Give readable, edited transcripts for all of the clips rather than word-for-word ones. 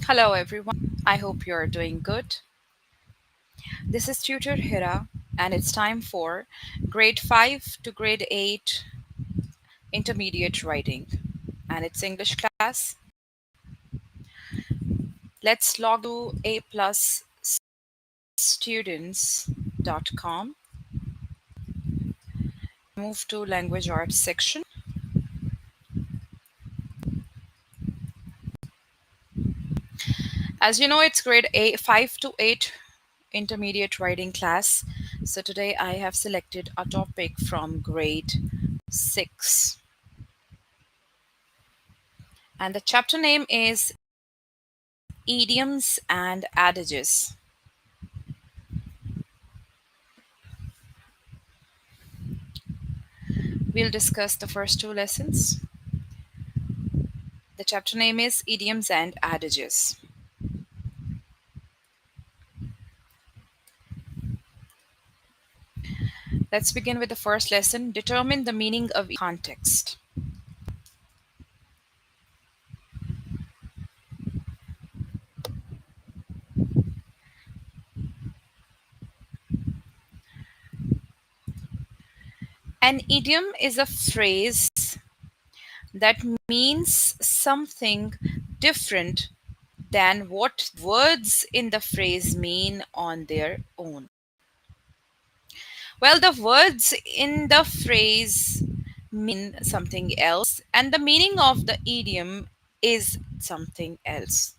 Hello, everyone. I hope you're doing good. This is Tutor Hira, and it's time for grade 5 to grade 8 intermediate writing. And it's English class. Let's log to a plus students.com. Move to language arts section. As you know, it's grade 5 to 8 intermediate writing class. So today I have selected a topic from grade 6. And the chapter name is Idioms and Adages. We'll discuss the first two lessons. The chapter name is Idioms and Adages. Let's begin with the first lesson. Determine the meaning of context. An idiom is a phrase that means something different than what words in the phrase mean on their own. Well, the words in the phrase mean something else, and the meaning of the idiom is something else.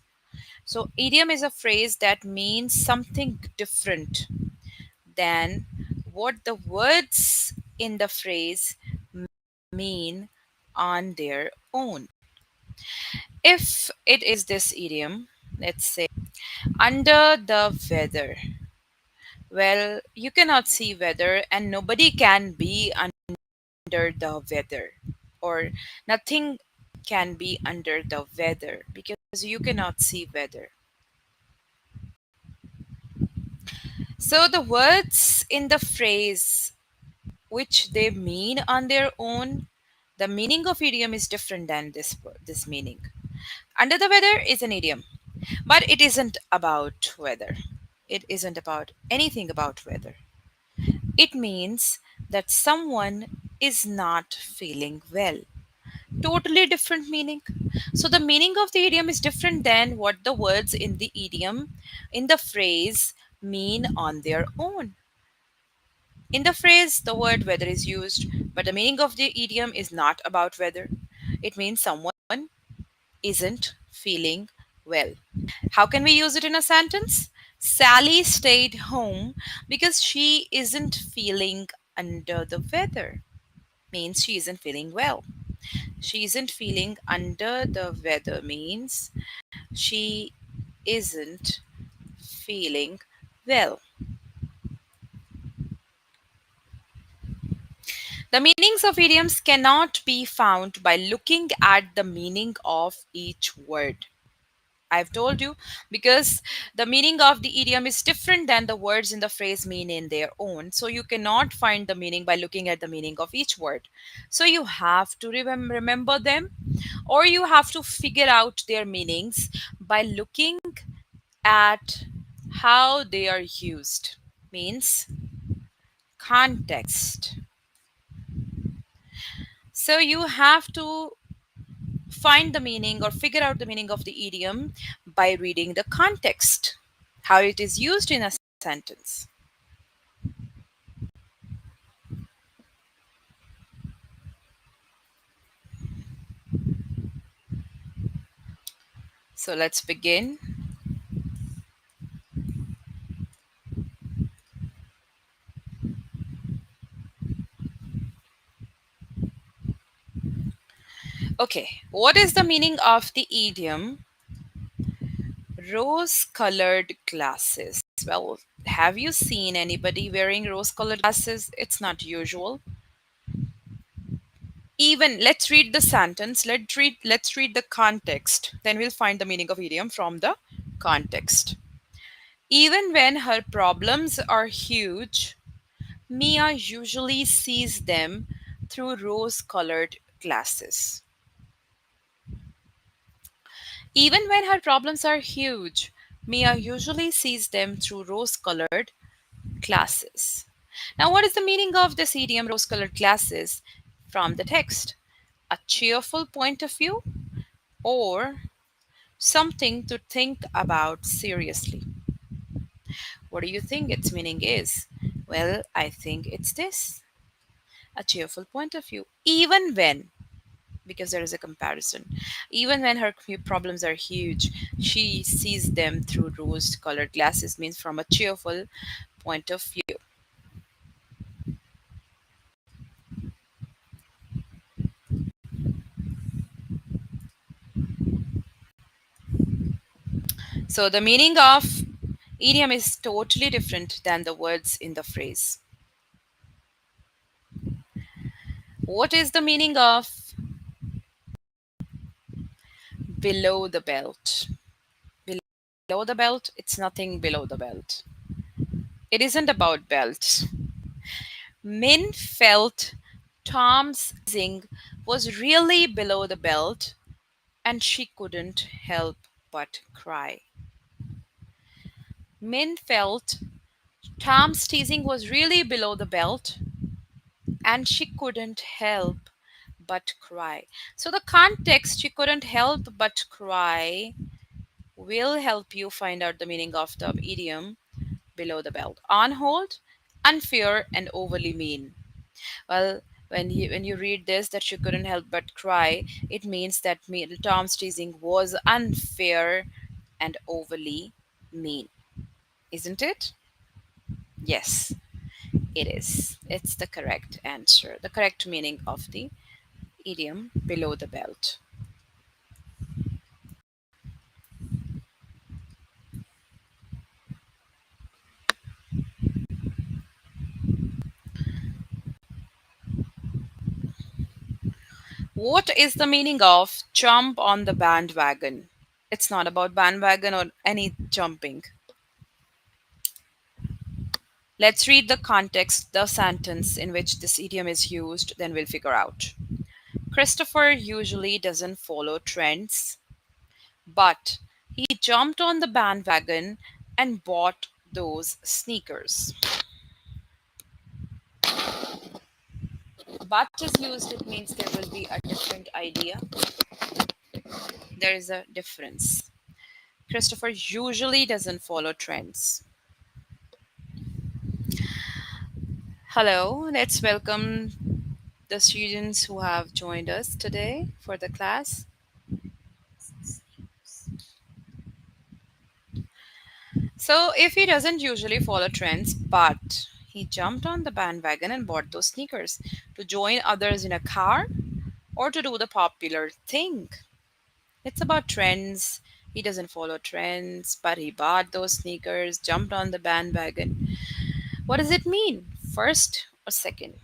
So, idiom is a phrase that means something different than what the words in the phrase mean on their own. If it is this idiom, let's say, under the weather. Well, you cannot see weather, and nobody can be under the weather, or nothing can be under the weather because you cannot see weather. So the words in the phrase which they mean on their own, the meaning of idiom is different than this meaning. Under the weather is an idiom, but it isn't about weather. It isn't about anything about weather. It means that someone is not feeling well. Totally different meaning. So the meaning of the idiom is different than what the words in the idiom, in the phrase, mean on their own. In the phrase, the word weather is used, but the meaning of the idiom is not about weather. It means someone isn't feeling well. How can we use it in a sentence? Sally stayed home because she isn't feeling under the weather. Means she isn't feeling well. She isn't feeling under the weather means she isn't feeling well. The meanings of idioms cannot be found by looking at the meaning of each word. I've told you because the meaning of the idiom is different than the words in the phrase mean in their own. So you cannot find the meaning by looking at the meaning of each word. So you have to remember them, or you have to figure out their meanings by looking at how they are used. Means context. So you have to find the meaning or figure out the meaning of the idiom by reading the context, how it is used in a sentence. So let's begin. Okay, what is the meaning of the idiom rose colored glasses? Well, have you seen anybody wearing rose colored glasses? It's not usual. Even let's read the sentence, let's read the context, then we'll find the meaning of idiom from the context. Even when her problems are huge, Mia usually sees them through rose colored glasses. Even when her problems are huge, Mia usually sees them through rose colored glasses. Now, what is the meaning of this idiom, rose colored glasses, from the text? A cheerful point of view or something to think about seriously? What do you think its meaning is? Well, I think it's this, a cheerful point of view. Even when, because there is a comparison, even when her problems are huge, she sees them through rose colored glasses, means from a cheerful point of view. So the meaning of idiom is totally different than the words in the phrase. What is the meaning of below the belt? Below the belt, it's nothing below the belt. It isn't about belt. Min felt Tom's teasing was really below the belt and she couldn't help but cry. Min felt Tom's teasing was really below the belt and she couldn't help but cry. So, the context, she couldn't help but cry, will help you find out the meaning of the idiom below the belt. On hold, unfair, and overly mean. Well, when you read this, that she couldn't help but cry, it means that Tom's teasing was unfair and overly mean, isn't it? Yes, it is. It's the correct answer. The correct meaning of the idiom below the belt. What is the meaning of jump on the bandwagon? It's not about bandwagon or any jumping. Let's read the context, the sentence in which this idiom is used, then we'll figure out. Christopher usually doesn't follow trends, but he jumped on the bandwagon and bought those sneakers. But is used, it means there will be a different idea. There is a difference. Christopher usually doesn't follow trends. Hello, let's welcome the students who have joined us today for the class. So, if he doesn't usually follow trends, but he jumped on the bandwagon and bought those sneakers to join others in a car or to do the popular thing. It's about trends. He doesn't follow trends, but he bought those sneakers, jumped on the bandwagon. What does it mean? First or second?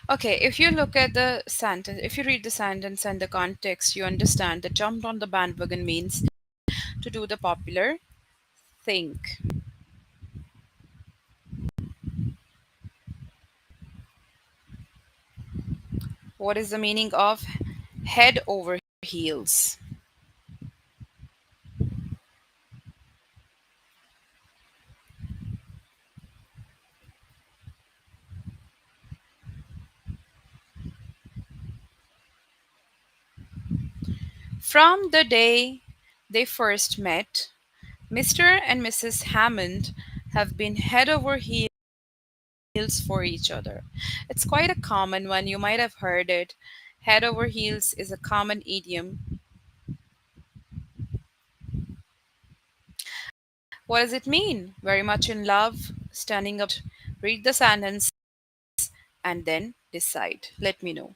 Okay, if you look at the sentence, if you read the sentence and the context, you understand that jumped on the bandwagon means to do the popular thing. What is the meaning of head over heels? From the day they first met, Mr. and Mrs. Hammond have been head over heels for each other. It's quite a common one. You might have heard it. Head over heels is a common idiom. What does it mean? Very much in love, standing up, read the sentence, and then decide. Let me know.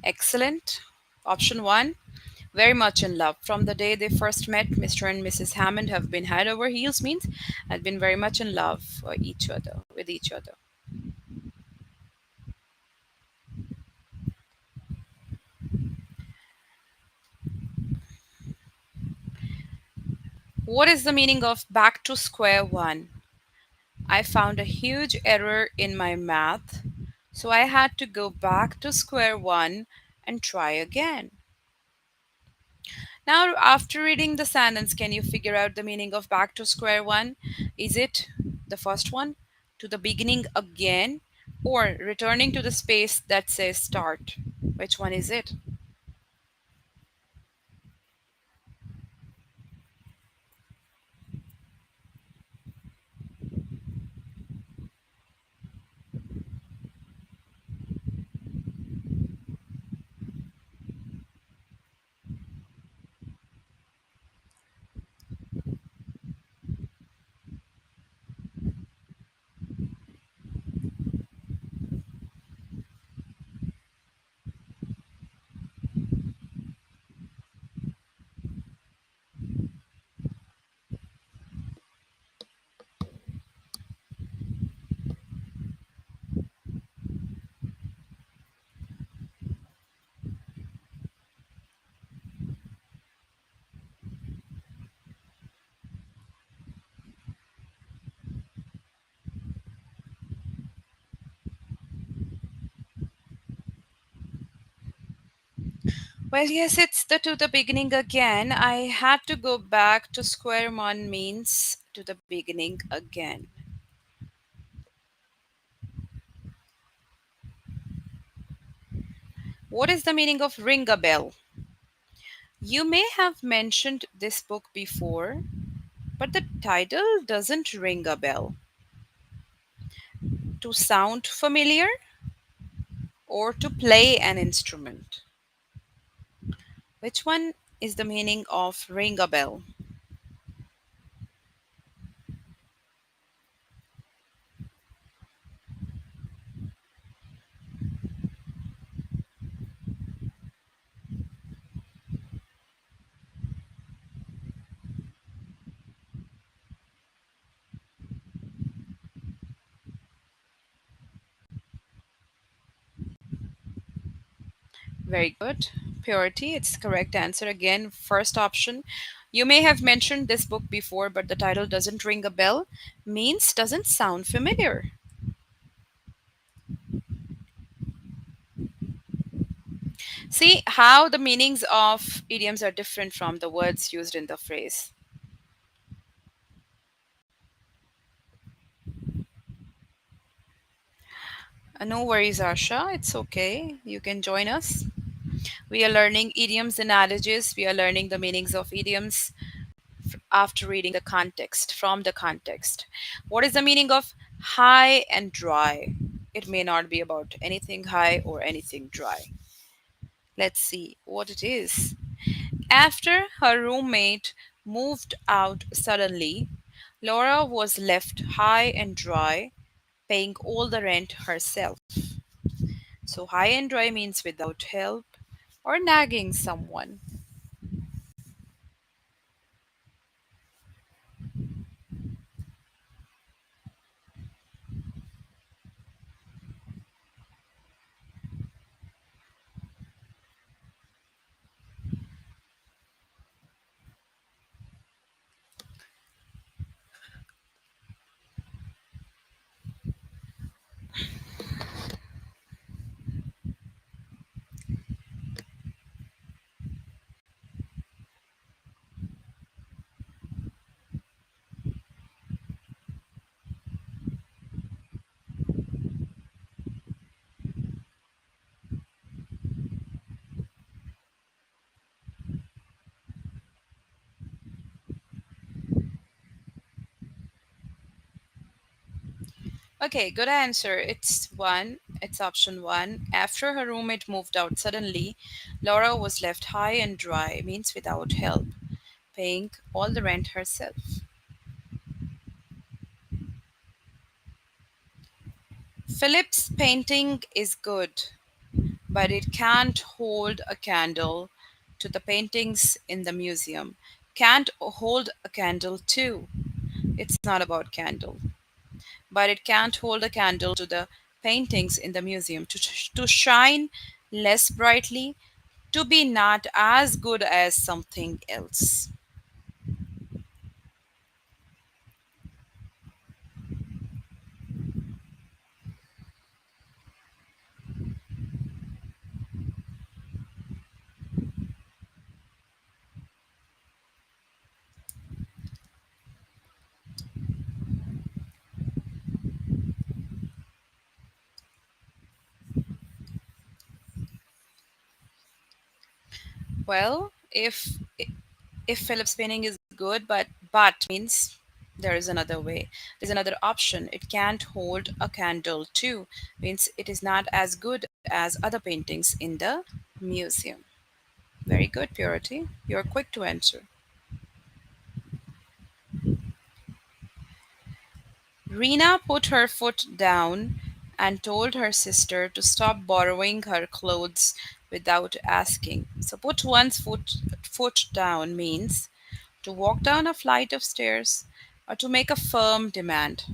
Excellent. Option one, very much in love. From the day they first met, Mr. and Mrs. Hammond have been head over heels means had been very much in love for each other with each other. What is the meaning of back to square one? I found a huge error in my math, so I had to go back to square one and try again. Now, after reading the sentence, can you figure out the meaning of back to square one? Is it the first one, to the beginning again, or returning to the space that says start? Which one is it? Well, yes, it's the to the beginning again. I had to go back to square one means to the beginning again. What is the meaning of ring a bell? You may have mentioned this book before, but the title doesn't ring a bell. To sound familiar or to play an instrument? Which one is the meaning of ring a bell? Very good. Purity, it's the correct answer. Again, first option. You may have mentioned this book before, but the title doesn't ring a bell, means doesn't sound familiar. See how the meanings of idioms are different from the words used in the phrase. No worries, Asha. It's okay. You can join us. We are learning idioms and adages. We are learning the meanings of idioms after reading the context, from the context. What is the meaning of high and dry? It may not be about anything high or anything dry. Let's see what it is. After her roommate moved out suddenly, Laura was left high and dry, paying all the rent herself. So, high and dry means without help or nagging someone. Okay, good answer. It's option one. After her roommate moved out suddenly, Laura was left high and dry, means without help, paying all the rent herself. Philip's painting is good, but it can't hold a candle to the paintings in the museum. Can't hold a candle to. It's not about candle, but it can't hold a candle to the paintings in the museum. To shine less brightly, to be not as good as something else. Well, if Philip's painting is good, but means there is another way. There's another option. It can't hold a candle to means it is not as good as other paintings in the museum. Very good, Purity. You're quick to answer. Rena put her foot down and told her sister to stop borrowing her clothes without asking. So, put one's foot down means to walk down a flight of stairs or to make a firm demand.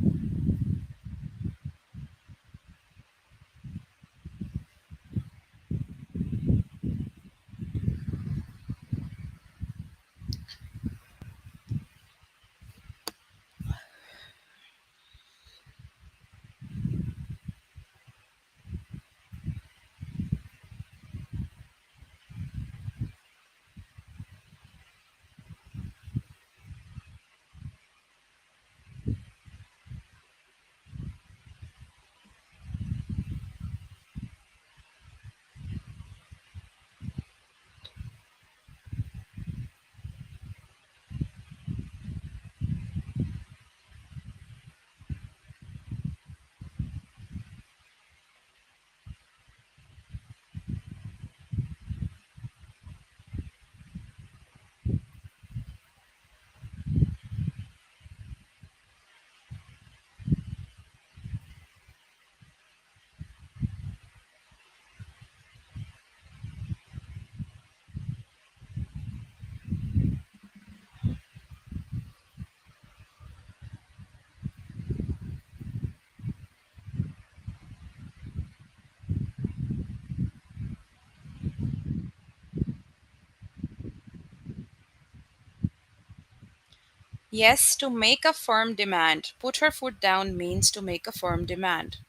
Yes, to make a firm demand. Put her foot down means to make a firm demand.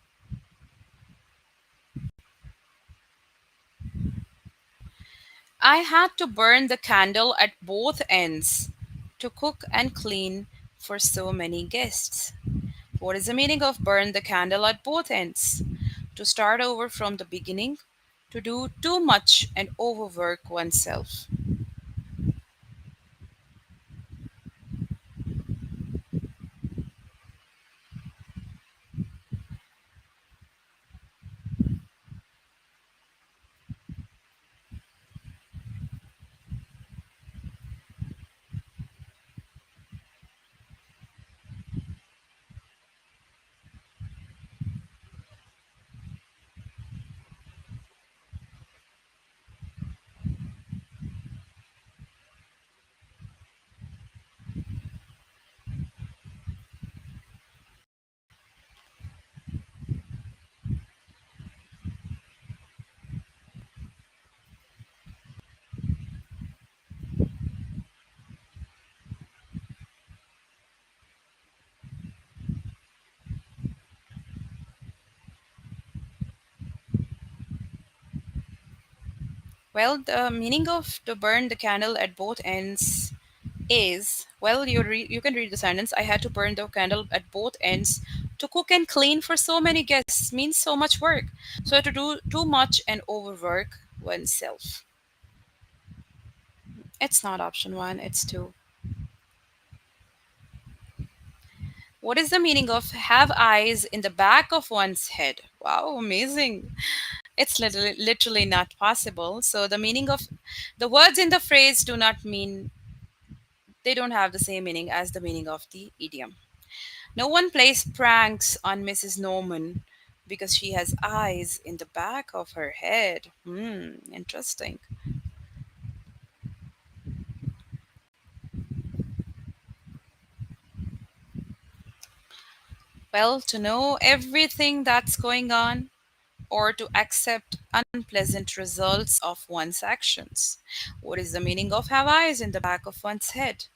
I had to burn the candle at both ends to cook and clean for so many guests. What is the meaning of burn the candle at both ends? to start over from the beginning, to do too much and overwork oneself. Well, the meaning of to burn the candle at both ends is, well, you can read the sentence. I had to burn the candle at both ends to cook and clean for so many guests means so much work. So to do too much and overwork oneself. It's not option one, it's two. What is the meaning of have eyes in the back of one's head? Wow, amazing. It's literally not possible. So the meaning of the words in the phrase do not mean, they don't have the same meaning as the meaning of the idiom. No one plays pranks on Mrs. Norman because she has eyes in the back of her head. Interesting. Well, to know everything that's going on or to accept unpleasant results of one's actions. What is the meaning of have eyes in the back of one's head?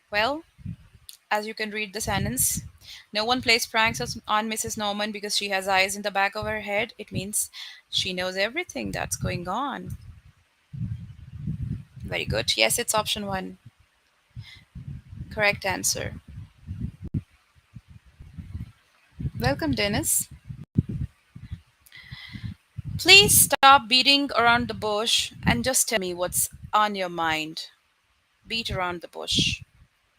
Well, as you can read the sentence, no one plays pranks on Mrs. Norman because she has eyes in the back of her head. It means she knows everything that's going on. Very good. Yes, it's option one. Correct answer. Welcome, Dennis. Please stop beating around the bush and just tell me what's on your mind. Beat around the bush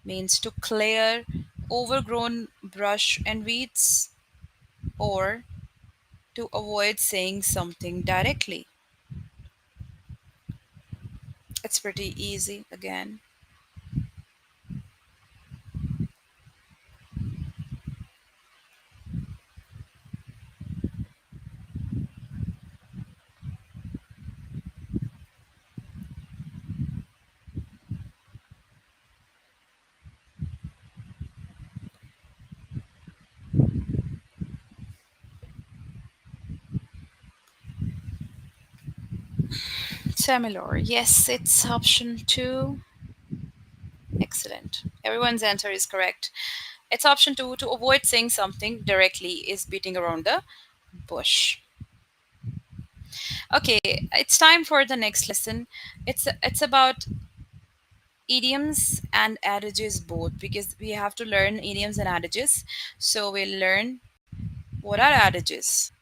means to clear overgrown brush and weeds or to avoid saying something directly. It's pretty easy again. Similar. Yes, it's option two. Excellent. Everyone's answer is correct. It's option two. To avoid saying something directly is beating around the bush. Okay, it's time for the next lesson. It's about idioms and adages both because we have to learn idioms and adages. So we'll learn what are adages.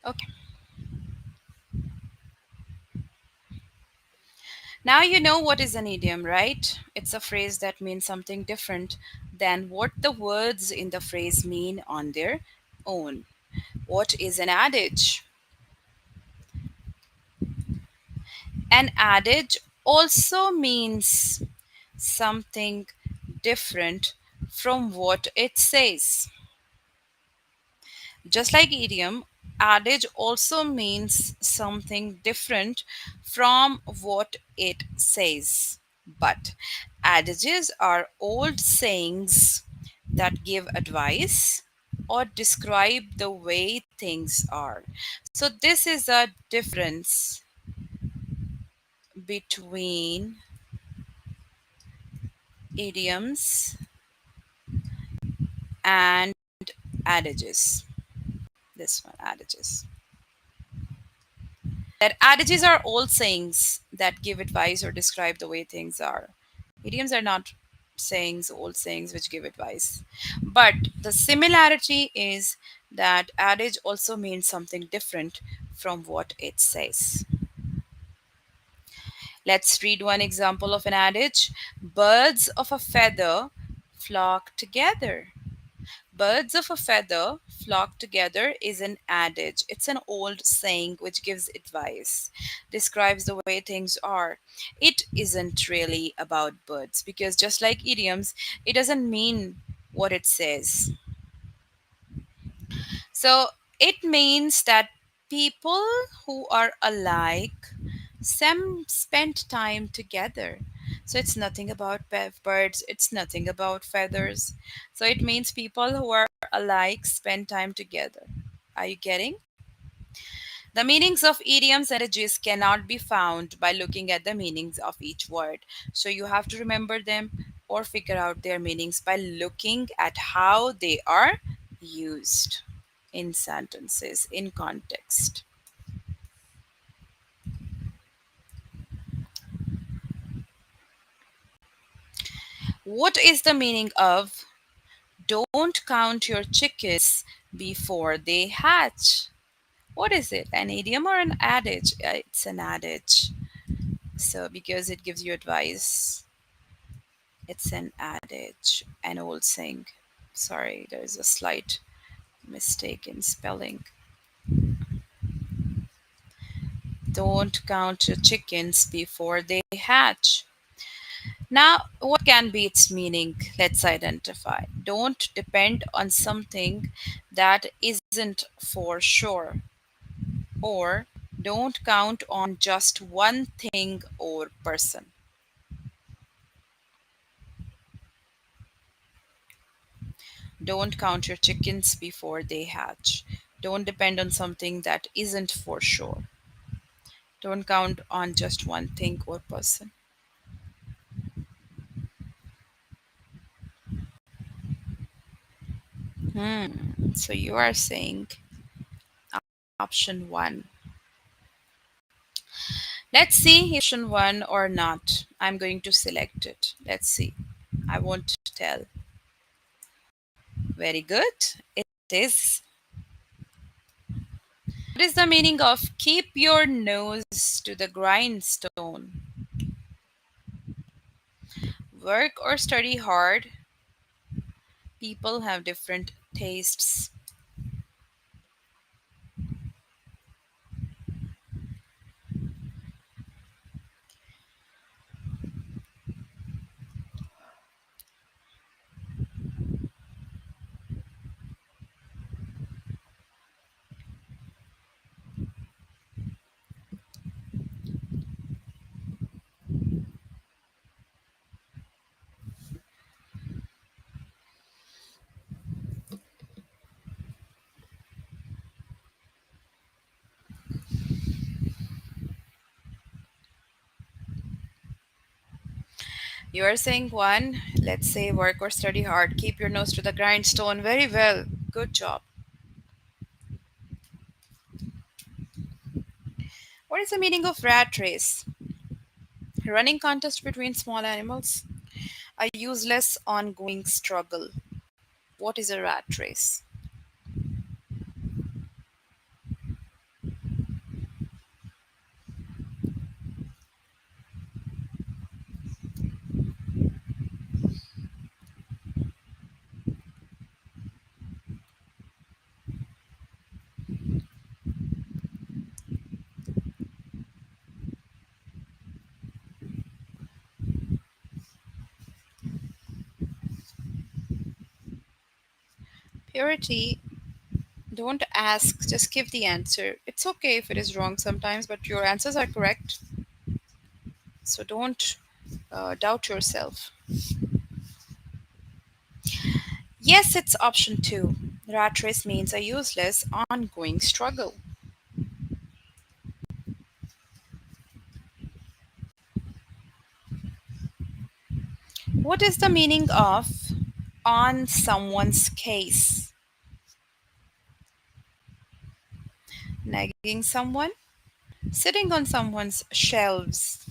Okay. Now you know what is an idiom, right? It's a phrase that means something different than what the words in the phrase mean on their own. What is an adage? An adage also means something different from what it says. Just like idiom, adage also means something different from what it says. But adages are old sayings that give advice or describe the way things are. So, this is a difference between idioms and adages. This one, adages. That adages are old sayings that give advice or describe the way things are. Idioms are not sayings, old sayings which give advice. But the similarity is that adage also means something different from what it says. Let's read one example of an adage. Birds of a feather flock together. Birds of a feather flock together is an adage. It's an old saying which gives advice, describes the way things are. It isn't really about birds because, just like idioms, it doesn't mean what it says. So, it means that people who are alike spend time together. So it's nothing about birds, it's nothing about feathers. So it means people who are alike spend time together. Are you getting? The meanings of idioms and adages cannot be found by looking at the meanings of each word. So you have to remember them or figure out their meanings by looking at how they are used in sentences, in context. What is the meaning of don't count your chickens before they hatch? What is it? An idiom or an adage? It's an adage. So, because it gives you advice, it's an adage, an old saying. Sorry, there's a slight mistake in spelling. Don't count your chickens before they hatch. Now, what can be its meaning? Let's identify. Don't depend on something that isn't for sure, or don't count on just one thing or person. Don't count your chickens before they hatch. Don't depend on something that isn't for sure. Don't count on just one thing or person. So you are saying option one. Let's see if option one or not. I'm going to select it. Let's see. I won't tell. Very good. It is. What is the meaning of keep your nose to the grindstone? Work or study hard. People have different tastes. You are saying one. Let's say work or study hard. Keep your nose to the grindstone. Very well. Good job. What is the meaning of rat race? Running contest between small animals. A useless ongoing struggle. What is a rat race? Purity, don't ask, just give the answer. It's okay if it is wrong sometimes, but your answers are correct. So don't doubt yourself. Yes, it's option two. Rat race means a useless, ongoing struggle. What is the meaning of on someone's case? Nagging someone? Sitting on someone's shelves?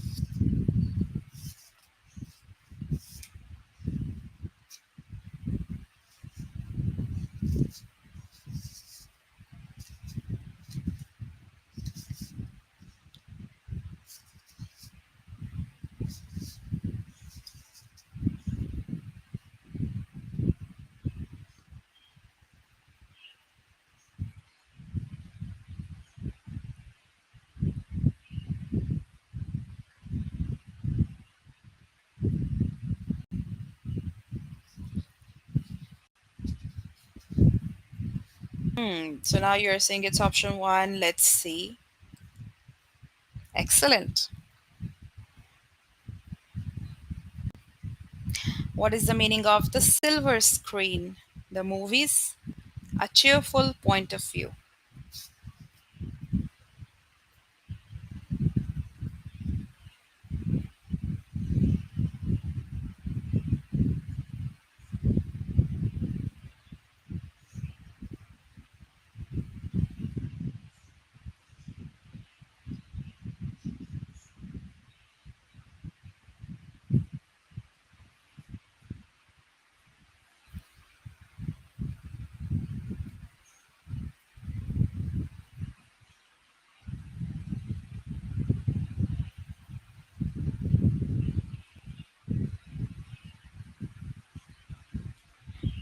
So now you're saying it's option one. Let's see. Excellent. What is the meaning of the silver screen? The movies? A cheerful point of view.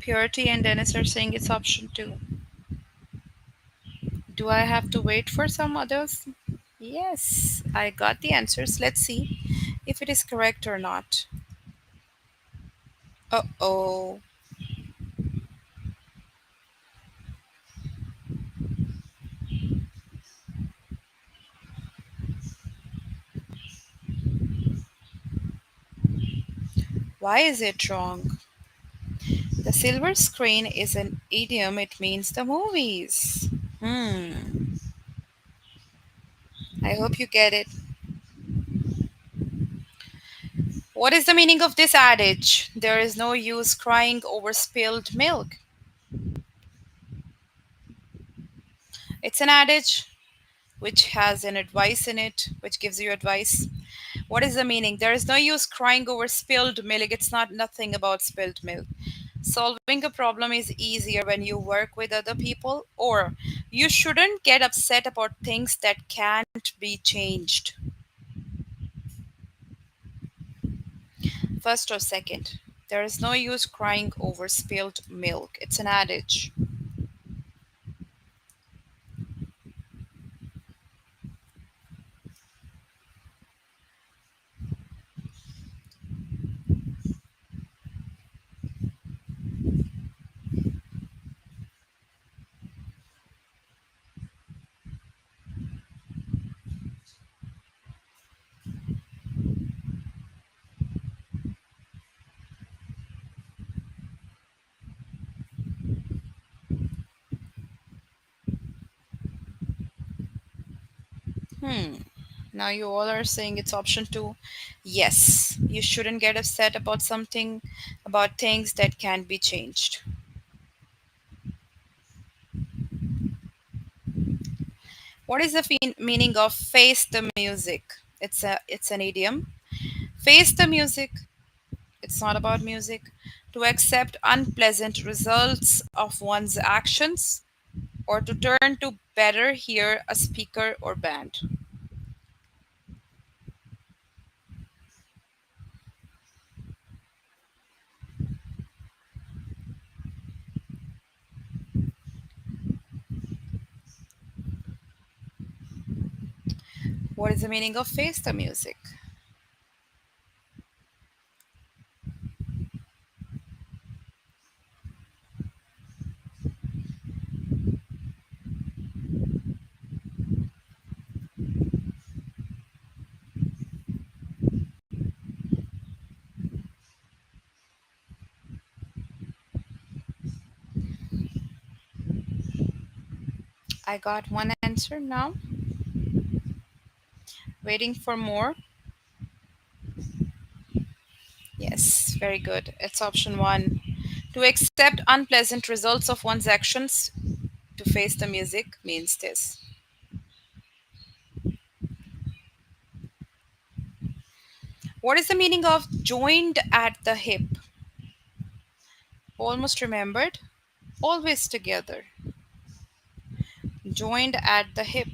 Purity and Dennis are saying it's option two. Do I have to wait for some others? Yes, I got the answers. Let's see if it is correct or not. Uh oh. Why is it wrong? The silver screen is an idiom, it means the movies. Hmm. I hope you get it. What is the meaning of this adage? There is no use crying over spilled milk. It's an adage which has an advice in it, which gives you advice. What is the meaning? There is no use crying over spilled milk. It's not nothing about spilled milk. Solving a problem is easier when you work with other people, or you shouldn't get upset about things that can't be changed. First or second, there is no use crying over spilled milk. It's an adage. Hmm. Now you all are saying it's option two. Yes, you shouldn't get upset about something, about things that can't be changed. What is the meaning of face the music? It's an idiom. Face the music. It's not about music. To accept unpleasant results of one's actions, or to turn to better hear a speaker or band. What is the meaning of face the music? I got one answer now. Waiting for more. Yes, very good. It's option one. To accept unpleasant results of one's actions, to face the music means this. What is the meaning of joined at the hip? Almost remembered. Always together. Joined at the hip.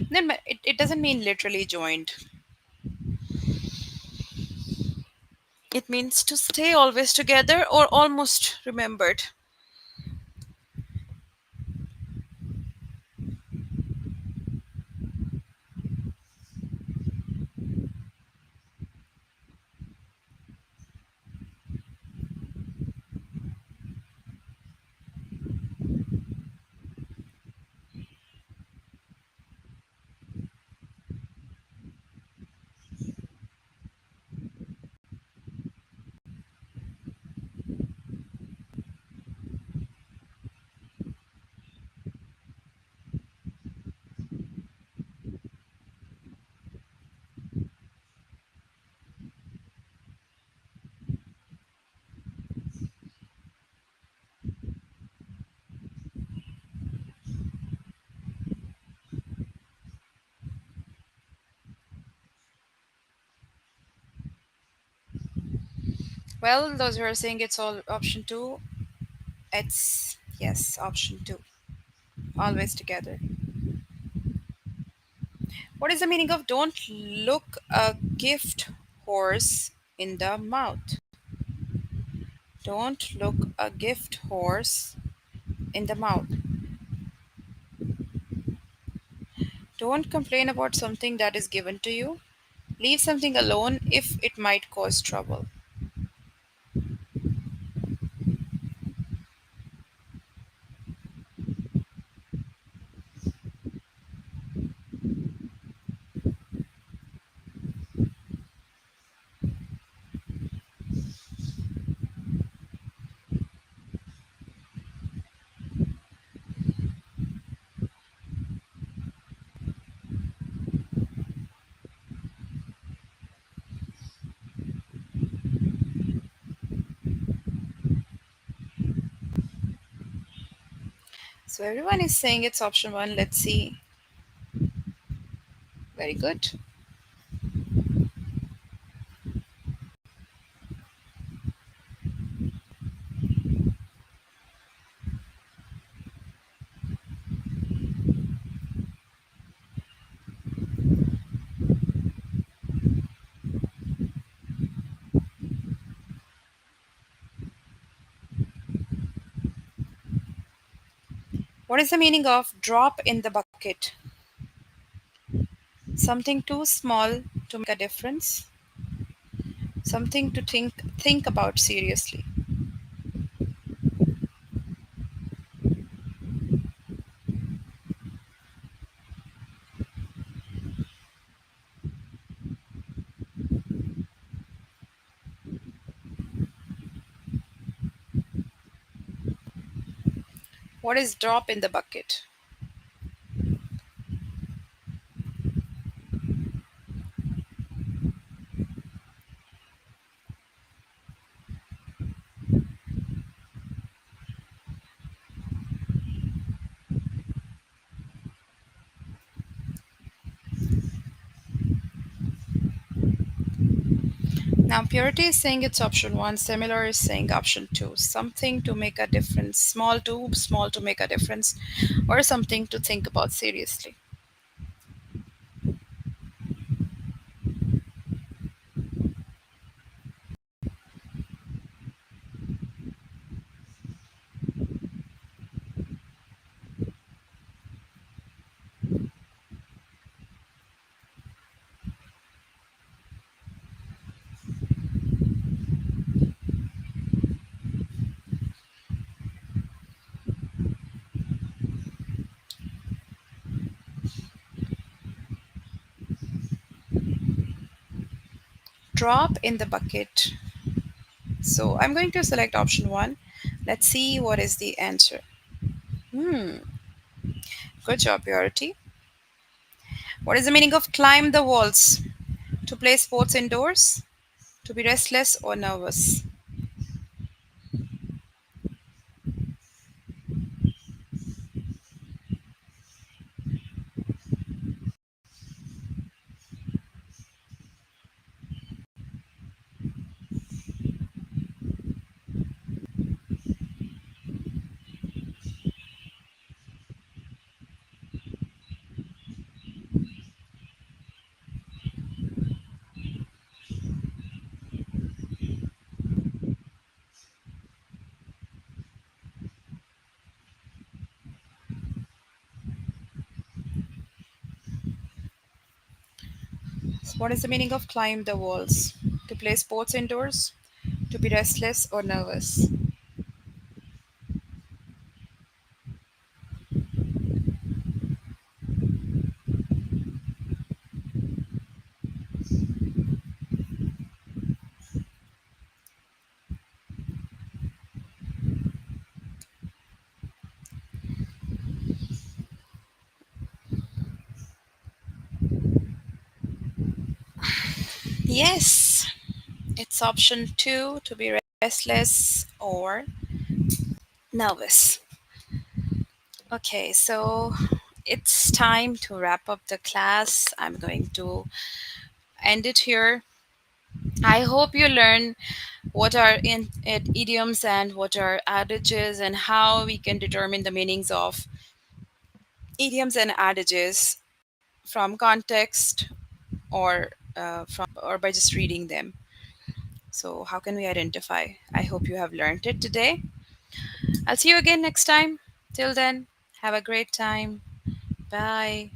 Then it doesn't mean literally joined. It means to stay always together or almost remembered. Well, those who are saying it's all option two, it's yes, option two. Always together. What is the meaning of don't look a gift horse in the mouth? Don't look a gift horse in the mouth. Don't complain about something that is given to you. Leave something alone if it might cause trouble. So everyone is saying it's option one. Let's see. Very good. What is the meaning of drop in the bucket? Something too small to make a difference. Something to think about seriously. What is drop in the bucket? Now purity is saying it's option one. Similar is saying option two. Something to make a difference. Small to make a difference, or something to think about seriously. Drop in the bucket. So I'm going to select option one. Let's see what is the answer. Hmm. Good job, Purity. What is the meaning of climb the walls? To play sports indoors? To be restless or nervous? So what is the meaning of climb the walls? To play sports indoors? To be restless or nervous? Yes, it's option two, to be restless or nervous. Okay, so it's time to wrap up the class. I'm going to end it here. I hope you learn what are idioms and what are adages and how we can determine the meanings of idioms and adages from context or or by just reading them. So how can we identify? I hope you have learned it today. I'll see you again next time. Till then, have a great time. Bye.